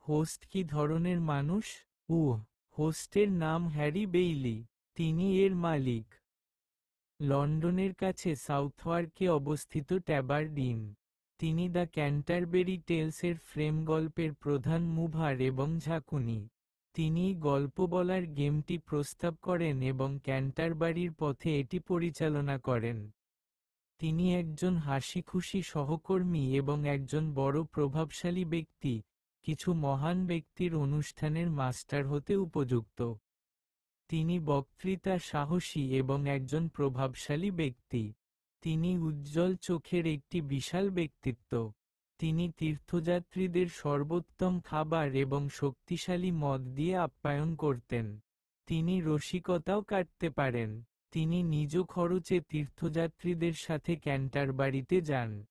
Host কি ধরনের মানুষ? হোস্টের নাম হ্যারি বেইলি। তিনি এর মালিক। লন্ডনের কাছে সাউথওয়ার্কে অবস্থিত ট্যাবারডিন। তিনি দ্য ক্যান্টারবেরি টেলসের ফ্রেম গল্পের প্রধান মুভার এবং ঝাঁকুনি। তিনি গল্প বলার গেমটি প্রস্তাব করেন এবং ক্যান্টারবারির পথে এটি পরিচালনা করেন। তিনি একজন হাসিখুশি সহকর্মী এবং একজন বড় প্রভাবশালী ব্যক্তি, কিছু মহান ব্যক্তির অনুষ্ঠানের মাস্টার হতে উপযুক্ত। তিনি বক্তৃতা সাহসী এবং একজন প্রভাবশালী ব্যক্তি। তিনি উজ্জ্বল চোখের একটি বিশাল ব্যক্তিত্ব। তিনি তীর্থযাত্রীদের সর্বোত্তম খাবার এবং শক্তিশালী মদ দিয়ে আপ্যায়ন করতেন। তিনি রসিকতাও কাটতে পারেন। তিনি নিজ খরচে তীর্থযাত্রীদের সাথে ক্যান্টারবারিতে যান।